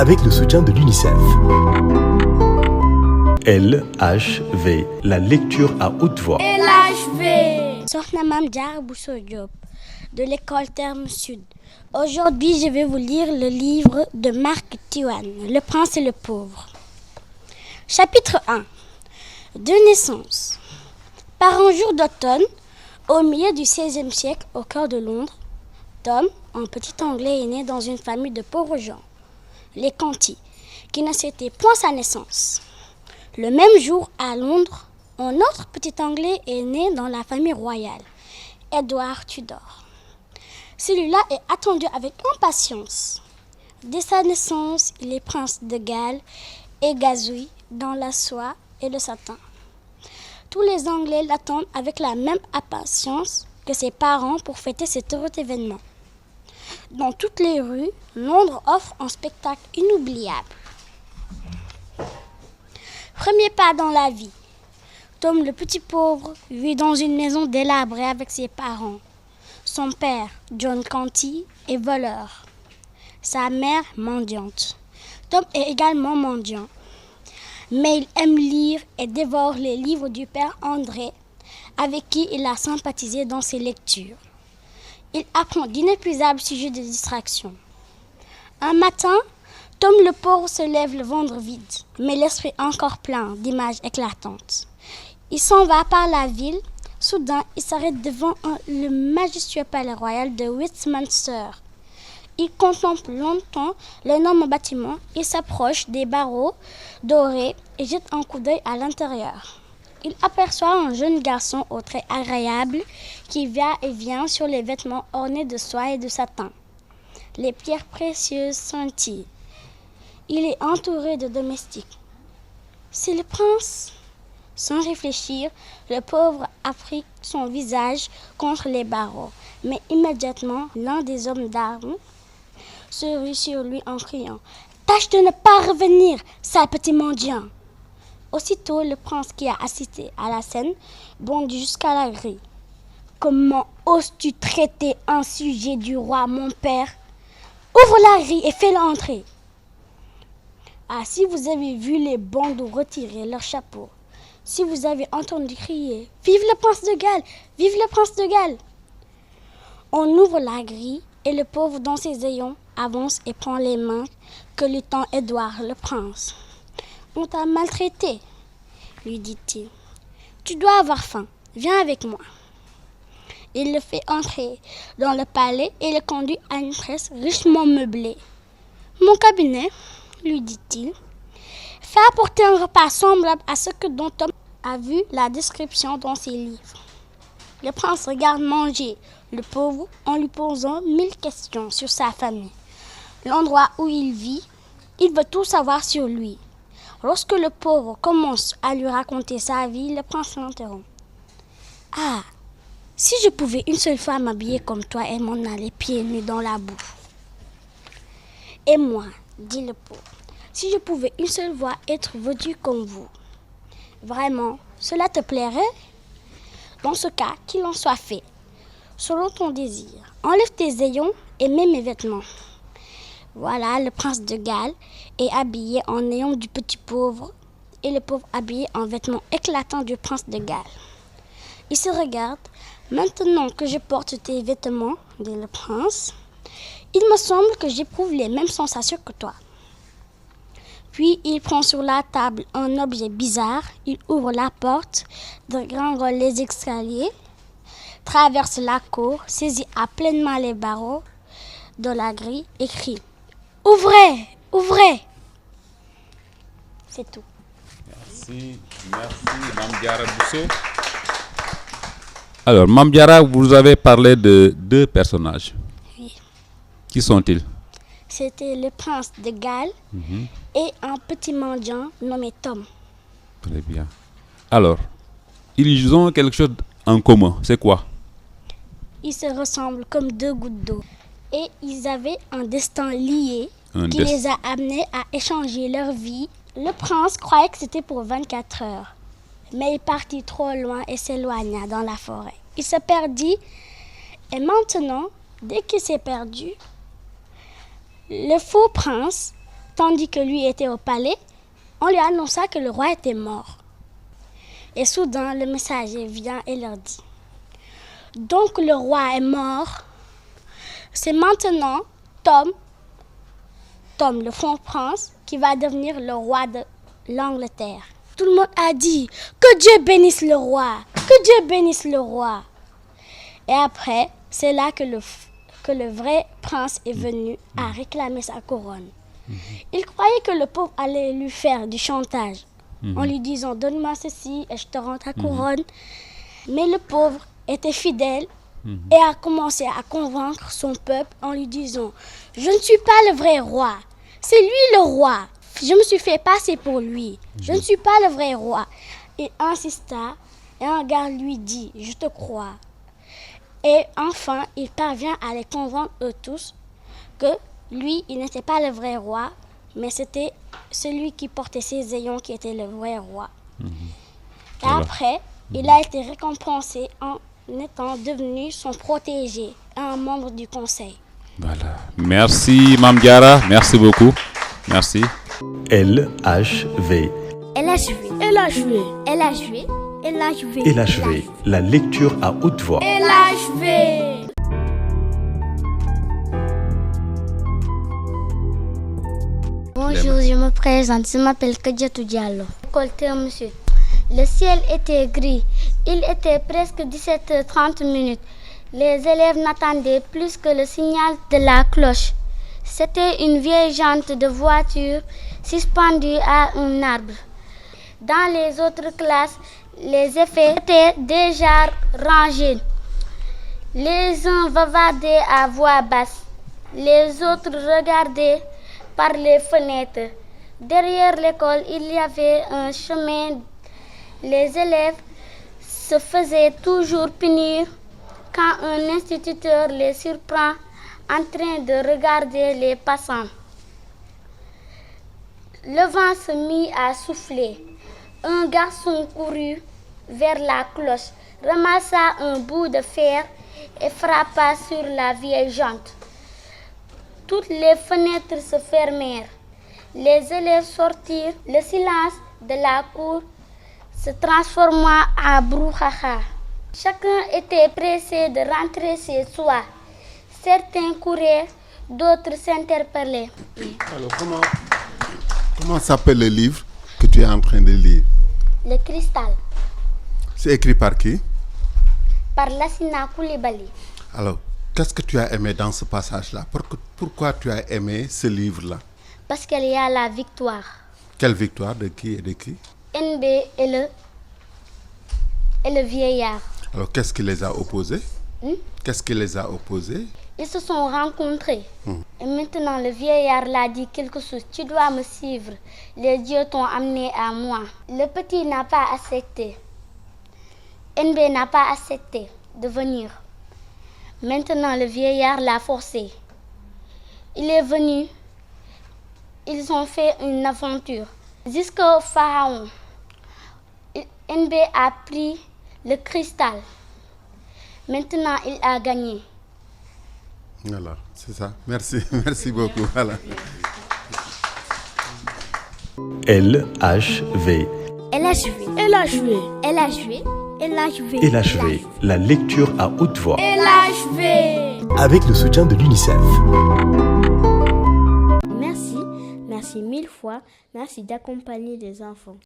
avec le soutien de l'UNICEF. LHV, la lecture à haute voix. LHV. Sokhna Mame Diarra Bousso Diop, de l'école Terme Sud. Aujourd'hui, je vais vous lire le livre de Marc Twain, Le Prince et le Pauvre. Chapitre 1. De naissance. Par un jour d'automne, au milieu du XVIe siècle, au cœur de Londres, Tom, un petit Anglais, est né dans une famille de pauvres gens, les Conti, qui ne souhaitaient point sa naissance. Le même jour, à Londres, un autre petit Anglais est né dans la famille royale, Edward Tudor. Celui-là est attendu avec impatience. Dès sa naissance, il est prince de Galles et gazouille dans la soie et le satin. Tous les Anglais l'attendent avec la même impatience que ses parents pour fêter cet heureux événement. Dans toutes les rues, Londres offre un spectacle inoubliable. Premier pas dans la vie. Tom, le petit pauvre, vit dans une maison délabrée avec ses parents. Son père, John Conti, est voleur. Sa mère, mendiante. Tom est également mendiant. Mais il aime lire et dévore les livres du père André, avec qui il a sympathisé dans ses lectures. Il apprend d'inépuisables sujets de distraction. Un matin, Tom le pauvre se lève le ventre vide, mais l'esprit encore plein d'images éclatantes. Il s'en va par la ville. Soudain, il s'arrête devant le majestueux palais royal de Westminster. Il contemple longtemps l'énorme bâtiment. Il s'approche des barreaux dorés et jette un coup d'œil à l'intérieur. Il aperçoit un jeune garçon aux traits agréables qui va et vient sur les vêtements ornés de soie et de satin. Les pierres précieuses scintillent. Il est entouré de domestiques. C'est le prince. Sans réfléchir, le pauvre applique son visage contre les barreaux. Mais immédiatement, l'un des hommes d'armes se rue sur lui en criant « Tâche de ne pas revenir, sale petit mendiant !» Aussitôt, le prince qui a assisté à la scène bondit jusqu'à la grille. « Comment oses-tu traiter un sujet du roi, mon père ? Ouvre la grille et fais-le entrer !» Ah, si vous avez vu les bandeaux retirer leurs chapeaux, si vous avez entendu crier « Vive le prince de Galles! Vive le prince de Galles !» On ouvre la grille et le pauvre dans ses ayons avance et prend les mains que lui tend Édouard le prince. « On t'a maltraité, lui dit-il. Tu dois avoir faim, viens avec moi. » Il le fait entrer dans le palais et le conduit à une presse richement meublée. « Mon cabinet, lui dit-il. Fais apporter un repas semblable à ce que dont Tom a vu la description dans ses livres. » Le prince regarde manger le pauvre en lui posant 1000 questions sur sa famille, l'endroit où il vit. Il veut tout savoir sur lui. Lorsque le pauvre commence à lui raconter sa vie, le prince l'interrompt. « Ah, si je pouvais une seule fois m'habiller comme toi et m'en aller pieds nus dans la boue. »« Et moi, dit le pauvre, si je pouvais une seule fois être vêtu comme vous. Vraiment, cela te plairait ? Dans ce cas, qu'il en soit fait, selon ton désir. Enlève tes ayons et mets mes vêtements. » Voilà, le prince de Galles est habillé en ayons du petit pauvre et le pauvre habillé en vêtements éclatants du prince de Galles. Il se regarde. « Maintenant que je porte tes vêtements, dit le prince, il me semble que j'éprouve les mêmes sensations que toi. » Puis il prend sur la table un objet bizarre, il ouvre la porte, dégringole les escaliers, traverse la cour, saisit à pleines mains les barreaux de la grille et crie « Ouvrez, ouvrez !» C'est tout. Merci, Mame Diarra Bousso. Alors, Mame Diarra, vous avez parlé de 2 personnages. Oui. Qui sont-ils? C'était le prince de Galles et un petit mendiant nommé Tom. Très bien. Alors, ils ont quelque chose en commun. C'est quoi? Ils se ressemblent comme 2 gouttes d'eau. Et ils avaient un destin lié les a amenés à échanger leur vie. Le prince croyait que c'était pour 24 heures. Mais il partit trop loin et s'éloigna dans la forêt. Il se perdit et maintenant, dès qu'il s'est perdu, le faux prince Tandis que lui était au palais, on lui annonça que le roi était mort. Et soudain, le messager vient et leur dit: donc le roi est mort. C'est maintenant Tom, le faux prince, qui va devenir le roi de l'Angleterre. Tout le monde a dit: que Dieu bénisse le roi, que Dieu bénisse le roi. Et après, c'est là que le vrai prince est venu à réclamer sa couronne. Il croyait que le pauvre allait lui faire du chantage en lui disant: donne-moi ceci et je te rends ta couronne. Mais le pauvre était fidèle et a commencé à convaincre son peuple en lui disant: je ne suis pas le vrai roi, c'est lui le roi. Je me suis fait passer pour lui, je ne suis pas le vrai roi. Il insista et un gars lui dit: je te crois. Et enfin, il parvient à les convaincre eux tous que lui, il n'était pas le vrai roi, mais c'était celui qui portait ses ayons qui était le vrai roi. Et après, il a été récompensé en étant devenu son protégé, un membre du conseil. Voilà. Merci, Mame Diarra. Merci beaucoup. Merci. LHV. LHV, la lecture à haute voix. Bonjour, je me présente, je m'appelle Kadiatou Diallo. École Terme Sud. Le ciel était gris, il était presque 17h30. Les élèves n'attendaient plus que le signal de la cloche. C'était une vieille jante de voiture suspendue à un arbre. Dans les autres classes, les effets étaient déjà rangés. Les uns bavardaient à voix basse, les autres regardaient par les fenêtres. Derrière l'école, il y avait un chemin. Les élèves se faisaient toujours punir quand un instituteur les surprend en train de regarder les passants. Le vent se mit à souffler. Un garçon courut vers la cloche, ramassa un bout de fer et frappa sur la vieille jante. Toutes les fenêtres se fermèrent. Les élèves sortirent. Le silence de la cour se transforma en brouhaha. Chacun était pressé de rentrer chez soi. Certains couraient, d'autres s'interpellaient. Alors, comment s'appelle le livre que tu es en train de lire? Le cristal, C'est écrit par qui? par Lassina Coulibaly. Alors, qu'est-ce que tu as aimé dans ce passage-là? Pourquoi tu as aimé ce livre-là? Parce qu'il y a la victoire. Quelle victoire? De qui et de qui? NB et le vieillard. Alors, qu'est-ce qui les a opposés? Qu'est-ce qui les a opposés? Ils se sont rencontrés. Et maintenant, le vieillard l'a dit quelque chose. Tu dois me suivre. Les dieux t'ont amené à moi. Le petit n'a pas accepté. NB n'a pas accepté de venir. Maintenant, le vieillard l'a forcé. Il est venu. Ils ont fait une aventure. Jusqu'au pharaon. NB a pris le cristal. Maintenant, il a gagné. Voilà, c'est ça. Merci, merci beaucoup. Voilà. LHV. LHV, la lecture à haute voix. Avec le soutien de l'UNICEF. Merci mille fois. Merci d'accompagner les enfants.